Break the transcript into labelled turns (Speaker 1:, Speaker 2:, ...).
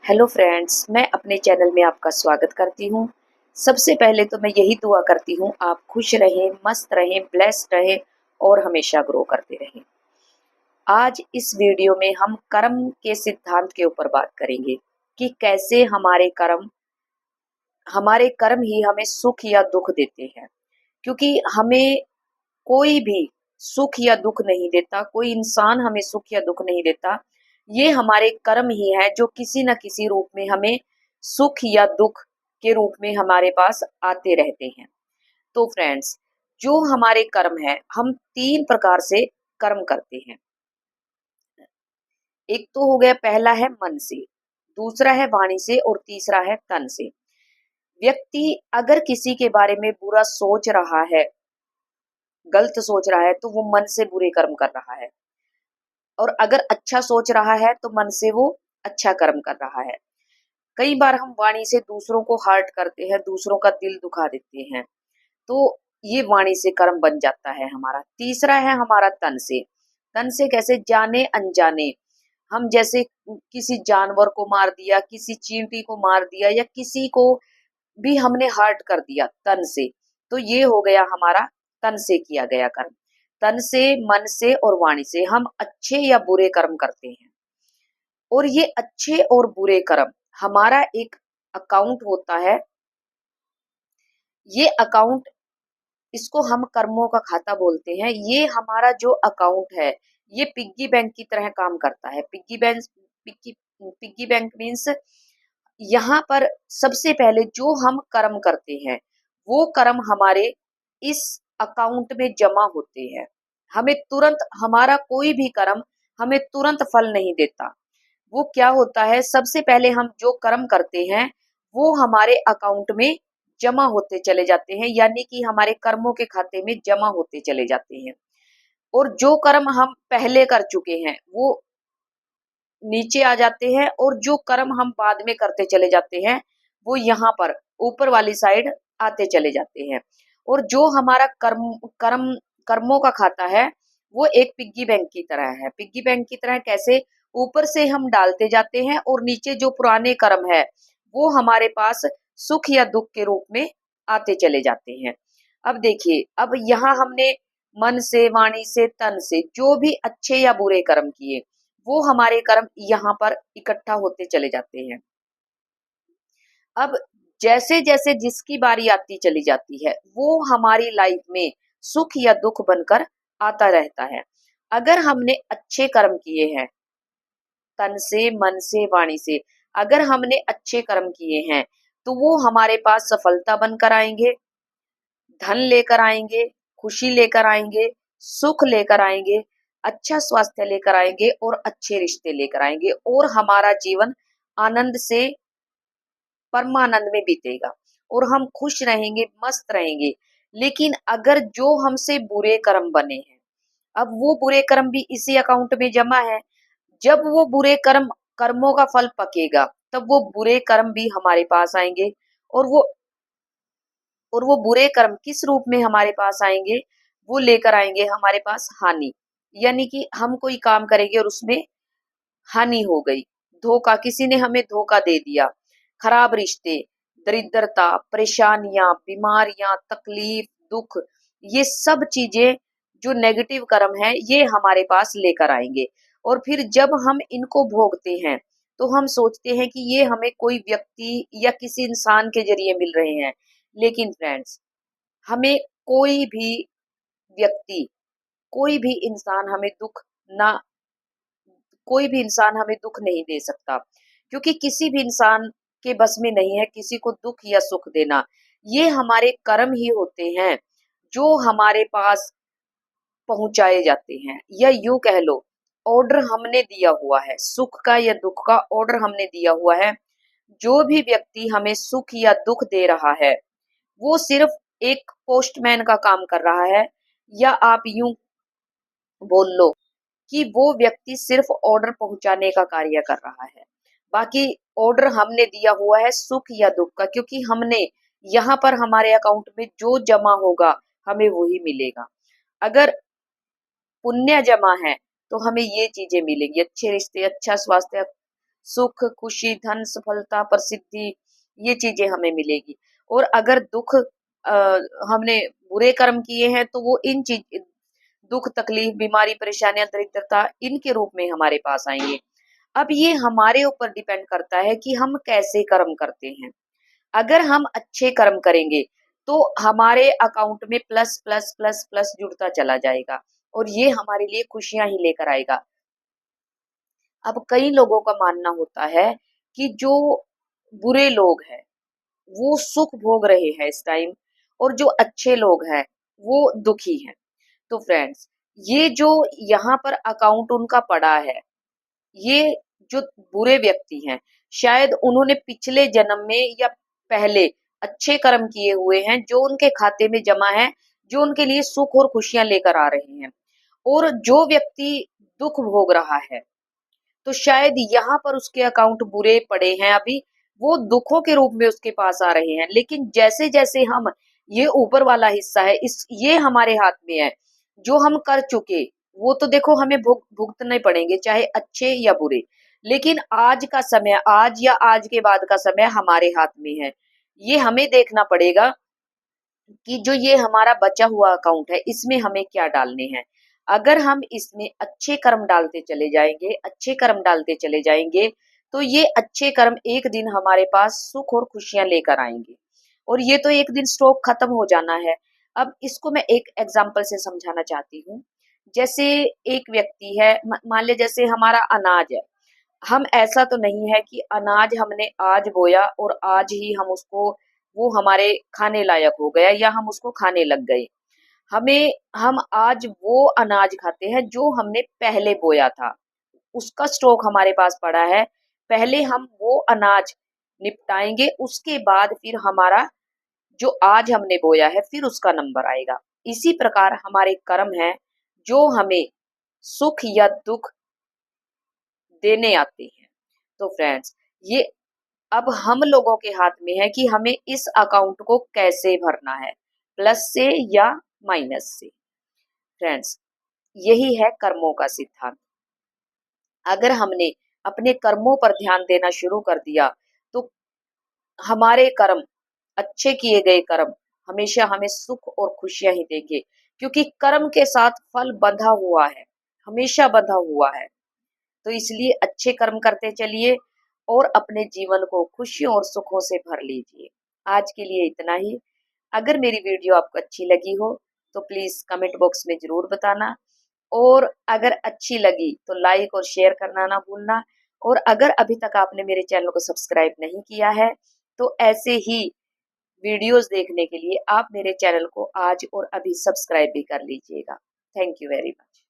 Speaker 1: Hello friends, मैं अपने channel में आपका स्वागत करती हूँ। सबसे पहले तो मैं यही दुआ करती हूँ आप खुश रहें, मस्त रहें, ब्लेस्ड रहें और हमेशा ग्रो करते रहें। आज इस वीडियो में हम कर्म के सिद्धांत के ऊपर बात करेंगे कि कैसे हमारे कर्म ही हमें सुख या दुख देते हैं। क्योंकि हमें कोई भी सुख या दुख नहीं देता, कोई इंसान हमें सुख या दुख नहीं देता। ये हमारे कर्म ही है जो किसी न किसी रूप में हमें सुख या दुख के रूप में हमारे पास आते रहते हैं। तो फ्रेंड्स, जो हमारे कर्म है, हम 3 प्रकार से कर्म करते हैं। एक तो हो गया, पहला है मन से, दूसरा है वाणी से और तीसरा है तन से। व्यक्ति अगर किसी के बारे में बुरा सोच रहा है, गलत सोच रहा है, तो वो मन से बुरे कर्म कर रहा है। और अगर अच्छा सोच रहा है तो मन से वो अच्छा कर्म कर रहा है। कई बार हम वाणी से दूसरों को हर्ट करते हैं, दूसरों का दिल दुखा देते हैं, तो ये वाणी से कर्म बन जाता है हमारा। तीसरा है हमारा तन से। तन से कैसे? जाने अनजाने हम जैसे किसी जानवर को मार दिया, किसी चींटी को मार दिया, या किसी को भी हमने हर्ट कर दिया तन से, तो ये हो गया हमारा तन से किया गया कर्म। तन से, मन से और वाणी से हम अच्छे या बुरे कर्म करते हैं। और ये अच्छे और बुरे कर्म, हमारा एक अकाउंट होता है। ये अकाउंट, इसको हम कर्मों का खाता बोलते हैं। ये हमारा जो अकाउंट है, ये पिग्गी बैंक की तरह काम करता है। पिग्गी बैंक मीन्स, यहाँ पर सबसे पहले जो हम कर्म करते हैं, वो कर्म हमारे इस अकाउंट में जमा होते हैं। हमें तुरंत, हमारा कोई भी कर्म हमें तुरंत फल नहीं देता। वो क्या होता है, सबसे पहले हम जो कर्म करते हैं वो हमारे अकाउंट में जमा होते चले जाते हैं, यानी कि हमारे कर्मों के खाते में जमा होते चले जाते हैं। और जो कर्म हम पहले कर चुके हैं वो नीचे आ जाते हैं, और जो कर्म हम बाद में करते चले जाते हैं वो यहाँ पर ऊपर वाली साइड आते चले जाते हैं। और जो हमारा कर्मों का खाता है, वो एक पिग्गी बैंक की तरह है। पिग्गी बैंक की तरह कैसे? ऊपर से हम डालते जाते हैं और नीचे जो पुराने कर्म है वो हमारे पास सुख या दुख के रूप में आते चले जाते हैं। अब देखिए, अब यहाँ हमने मन से, वाणी से, तन से जो भी अच्छे या बुरे कर्म किए, वो हमारे कर्म यहाँ पर इकट्ठा होते चले जाते हैं। अब जैसे जैसे जिसकी बारी आती चली जाती है, वो हमारी लाइफ में सुख या दुख बनकर आता रहता है। अगर हमने अच्छे कर्म किए हैं, तन से, मन से, वाणी से, अगर हमने अच्छे कर्म किए हैं, तो वो हमारे पास सफलता बनकर आएंगे, धन लेकर आएंगे, खुशी लेकर आएंगे, सुख लेकर आएंगे, अच्छा स्वास्थ्य लेकर आएंगे और अच्छे रिश्ते लेकर आएंगे, और हमारा जीवन आनंद से, परमानंद में बीतेगा और हम खुश रहेंगे, मस्त रहेंगे। लेकिन अगर जो हमसे बुरे कर्म बने हैं, अब वो बुरे कर्म भी इसी अकाउंट में जमा है। जब वो कर्मों का फल पकेगा, तब वो बुरे कर्म भी हमारे पास आएंगे। और वो बुरे कर्म किस रूप में हमारे पास आएंगे? वो लेकर आएंगे हमारे पास हानि। यानी कि हम कोई काम करेंगे और उसमें हानि हो गई, धोखा, किसी ने हमें धोखा दे दिया, खराब रिश्ते, दरिद्रता, परेशानियां, बीमारियां, तकलीफ, दुख, ये सब चीजें जो नेगेटिव कर्म है, ये हमारे पास लेकर आएंगे। और फिर जब हम इनको भोगते हैं, तो हम सोचते हैं कि ये हमें कोई व्यक्ति या किसी इंसान के जरिए मिल रहे हैं। लेकिन फ्रेंड्स, हमें कोई भी व्यक्ति, कोई भी इंसान हमें दुख ना कोई भी इंसान हमें दुख नहीं दे सकता, क्योंकि किसी भी इंसान के बस में नहीं है किसी को दुख या सुख देना। ये हमारे कर्म ही होते हैं जो हमारे पास पहुंचाए जाते हैं, या यूं कह लो, ऑर्डर हमने दिया हुआ है, सुख का या दुख का ऑर्डर हमने दिया हुआ है। जो भी व्यक्ति हमें सुख या दुख दे रहा है, वो सिर्फ एक पोस्टमैन का काम कर रहा है, या आप यूं बोल लो कि वो व्यक्ति सिर्फ ऑर्डर पहुंचाने का कार्य कर रहा है। बाकी ऑर्डर हमने दिया हुआ है सुख या दुख का, क्योंकि हमने यहाँ पर हमारे अकाउंट में जो जमा होगा हमें वही मिलेगा। अगर पुण्य जमा है तो हमें ये चीजें मिलेंगी, अच्छे रिश्ते, अच्छा स्वास्थ्य, सुख, खुशी, धन, सफलता, प्रसिद्धि, ये चीजें हमें मिलेगी। और अगर दुख हमने बुरे कर्म किए हैं तो वो इन चीज दुख, तकलीफ, बीमारी, परेशानियां, दरिद्रता इनके रूप में हमारे पास आएंगे। अब ये हमारे ऊपर डिपेंड करता है कि हम कैसे कर्म करते हैं। अगर हम अच्छे कर्म करेंगे तो हमारे अकाउंट में प्लस प्लस प्लस प्लस जुड़ता चला जाएगा और ये हमारे लिए खुशियां ही लेकर आएगा। अब कई लोगों का मानना होता है कि जो बुरे लोग हैं वो सुख भोग रहे हैं इस टाइम, और जो अच्छे लोग हैं वो दुखी हैं। तो फ्रेंड्स, ये जो यहाँ पर अकाउंट उनका पड़ा है, ये जो बुरे व्यक्ति हैं, शायद उन्होंने पिछले जन्म में या पहले अच्छे कर्म किए हुए हैं जो उनके खाते में जमा है, जो उनके लिए सुख और खुशियां लेकर आ रहे हैं। और जो व्यक्ति दुख भोग रहा है तो शायद यहाँ पर उसके अकाउंट बुरे पड़े हैं अभी, वो दुखों के रूप में उसके पास आ रहे हैं। लेकिन जैसे जैसे हम, ये ऊपर वाला हिस्सा है, इस ये हमारे हाथ में है। जो हम कर चुके वो तो देखो हमें भुगतने पड़ेंगे, चाहे अच्छे या बुरे। लेकिन आज का समय, आज या आज के बाद का समय हमारे हाथ में है। ये हमें देखना पड़ेगा कि जो ये हमारा बचा हुआ अकाउंट है इसमें हमें क्या डालने हैं। अगर हम इसमें अच्छे कर्म डालते चले जाएंगे, अच्छे कर्म डालते चले जाएंगे, तो ये अच्छे कर्म एक दिन हमारे पास सुख और खुशियां लेकर आएंगे। और ये तो एक दिन स्टॉक खत्म हो जाना है। अब इसको मैं एक एग्जाम्पल से समझाना चाहती हूँ। जैसे एक व्यक्ति है, मान लिया जैसे हमारा अनाज है। हम, ऐसा तो नहीं है कि अनाज हमने आज बोया और आज ही हम उसको, वो हमारे खाने लायक हो गया या हम उसको खाने लग गए। हमें, हम आज वो अनाज खाते हैं जो हमने पहले बोया था, उसका स्टॉक हमारे पास पड़ा है। पहले हम वो अनाज निपटाएंगे, उसके बाद फिर हमारा जो आज हमने बोया है फिर उसका नंबर आएगा। इसी प्रकार हमारे कर्म हैं जो हमें सुख या दुख देने आते हैं। तो फ्रेंड्स, ये अब हम लोगों के हाथ में है कि हमें इस अकाउंट को कैसे भरना है, प्लस से या माइनस से। फ्रेंड्स, यही है कर्मों का सिद्धांत। अगर हमने अपने कर्मों पर ध्यान देना शुरू कर दिया तो हमारे कर्म, अच्छे किए गए कर्म हमेशा हमें सुख और खुशियां ही देंगे, क्योंकि कर्म के साथ फल बंधा हुआ है, हमेशा बंधा हुआ है। तो इसलिए अच्छे कर्म करते चलिए और अपने जीवन को खुशियों और सुखों से भर लीजिए। आज के लिए इतना ही। अगर मेरी वीडियो आपको अच्छी लगी हो तो प्लीज कमेंट बॉक्स में जरूर बताना, और अगर अच्छी लगी तो लाइक और शेयर करना ना भूलना। और अगर अभी तक आपने मेरे चैनल को सब्सक्राइब नहीं किया है तो ऐसे ही वीडियोस देखने के लिए आप मेरे चैनल को आज और अभी सब्सक्राइब भी कर लीजिएगा। Thank you very much.